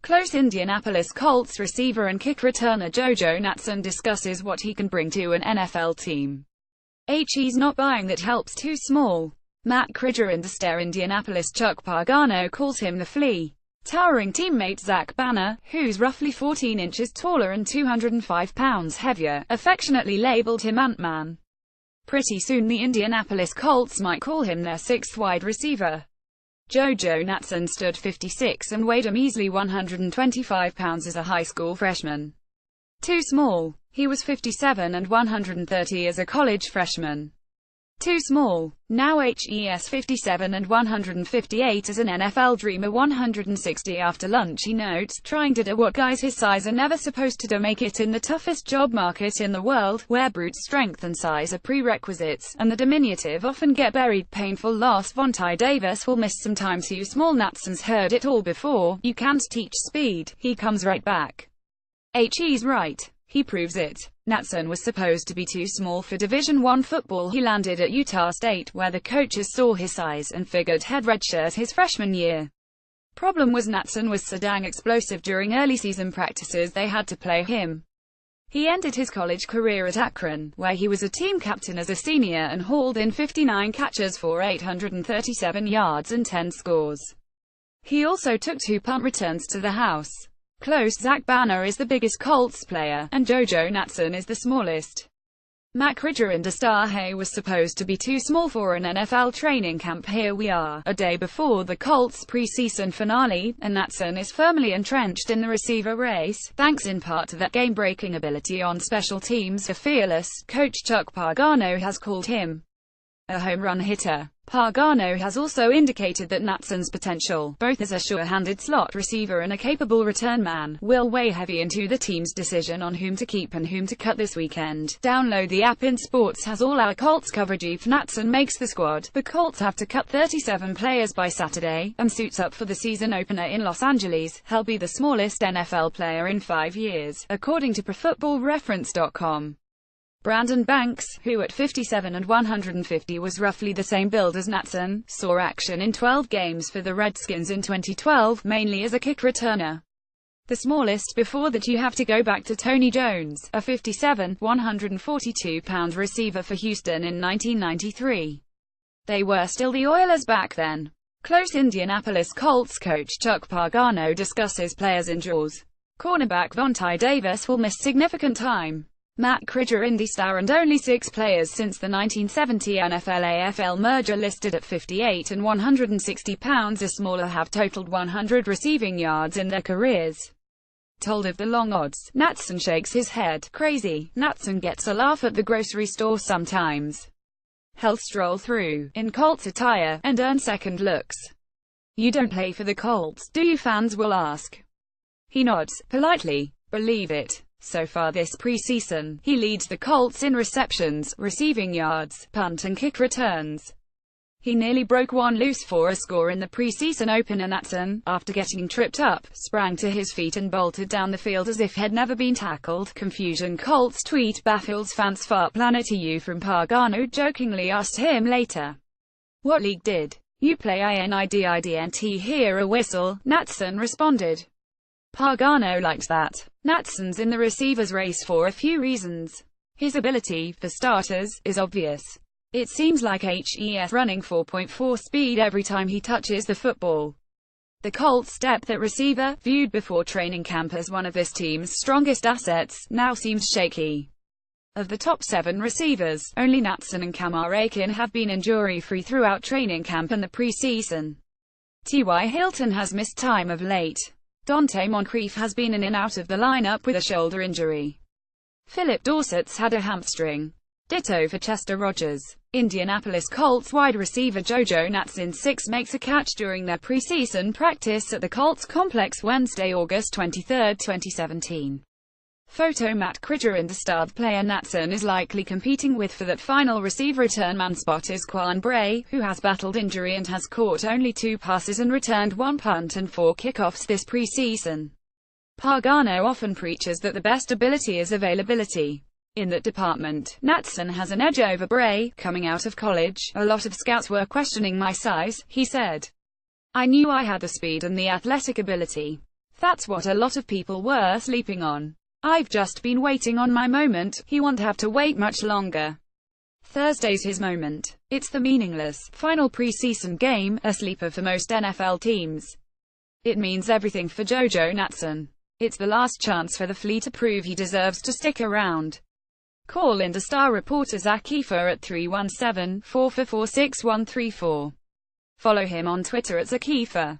Close. Indianapolis Colts receiver and kick returner Jojo Natson discusses what he can bring to an NFL team. He's not buying that help's too small. Matt Kridger in the Star. Indianapolis Chuck Pagano calls him the flea. Towering teammate Zach Banner, who's roughly 14 inches taller and 205 pounds heavier, affectionately labeled him Ant-Man. Pretty soon the Indianapolis Colts might call him their sixth wide receiver. Jojo Natson stood 56 and weighed a measly 125 pounds as a high school freshman. Too small. He was 57 and 130 as a college freshman. Too small. Now he's 57 and 158 as an NFL dreamer. 160 after lunch. He notes, trying to do what guys his size are never supposed to do, make it in the toughest job market in the world, where brute strength and size are prerequisites, and the diminutive often get buried. Painful loss. Vontae Davis will miss some time. Too small. Natson's heard it all before. You can't teach speed. He comes right back. He's right. He proves it. Natson was supposed to be too small for Division I football. He landed at Utah State, where the coaches saw his size and figured he'd redshirt his freshman year. Problem was Natson was so dang explosive during early season practices they had to play him. He ended his college career at Akron, where he was a team captain as a senior and hauled in 59 catches for 837 yards and 10 scores. He also took 2 punt returns to the house. Close. Zach Banner is the biggest Colts player, and Jojo Natson is the smallest. Matt Kridger in the Star. Hay was supposed to be too small for an NFL training camp. Here we are, a day before the Colts' preseason finale, and Natson is firmly entrenched in the receiver race, thanks in part to that game-breaking ability on special teams. A fearless, coach Chuck Pagano has called him a home run hitter. Pagano has also indicated that Natson's potential, both as a sure-handed slot receiver and a capable return man, will weigh heavy into the team's decision on whom to keep and whom to cut this weekend. Download the app. In Sports has all our Colts coverage. If Natson makes the squad, the Colts have to cut 37 players by Saturday, and suits up for the season opener in Los Angeles. He'll be the smallest NFL player in 5 years, according to ProFootballReference.com. Brandon Banks, who at 57 and 150 was roughly the same build as Natson, saw action in 12 games for the Redskins in 2012, mainly as a kick returner. The smallest before that you have to go back to Tony Jones, a 57, 142-pound receiver for Houston in 1993. They were still the Oilers back then. Close. Indianapolis Colts coach Chuck Pagano discusses players' injuries. Cornerback Vontae Davis will miss significant time. Matt Kridger in the Star. And only 6 players since the 1970 NFL-AFL merger listed at 58 and 160 pounds or smaller have totaled 100 receiving yards in their careers. Told of the long odds, Natson shakes his head. Crazy. Natson gets a laugh at the grocery store sometimes. He'll stroll through, in Colts attire, and earn second looks. You don't play for the Colts, do you? Fans will ask. He nods, politely. Believe it. So far this preseason, he leads the Colts in receptions, receiving yards, punt and kick returns. He nearly broke one loose for a score in the preseason opener. Natson, after getting tripped up, sprang to his feet and bolted down the field as if he'd never been tackled. Confusion. Colts tweet baffles fans. Fart planet EU from Pagano jokingly asked him later, "What league did you play INIDIDNT? Hear a whistle?" Natson responded. Pagano liked that. Natson's in the receivers race for a few reasons. His ability, for starters, is obvious. It seems like he's running 4.4 speed every time he touches the football. The Colts' depth at receiver, viewed before training camp as one of this team's strongest assets, now seems shaky. Of the top 7 receivers, only Natson and Kamar Aiken have been injury-free throughout training camp and the preseason. T.Y. Hilton has missed time of late. Dante Moncrief has been in and out of the lineup with a shoulder injury. Philip Dorsett's had a hamstring. Ditto for Chester Rogers. Indianapolis Colts wide receiver Jojo Natson 6 makes a catch during their preseason practice at the Colts complex Wednesday, August 23, 2017. Photo. Matt Kridger in the Star. Player Natson is likely competing with for that final receiver return man spot is Quan Bray, who has battled injury and has caught only 2 passes and returned 1 punt and 4 kickoffs this preseason. Pagano often preaches that the best ability is availability. In that department, Natson has an edge over Bray. Coming out of college, a lot of scouts were questioning my size, he said. I knew I had the speed and the athletic ability. That's what a lot of people were sleeping on. I've just been waiting on my moment. He won't have to wait much longer. Thursday's his moment. It's the meaningless, final preseason game, a sleeper for most NFL teams. It means everything for Jojo Natson. It's the last chance for the Flea to prove he deserves to stick around. Call in to Star reporter Zach Kiefer at 317-444-6134. Follow him on Twitter at Zach Kiefer.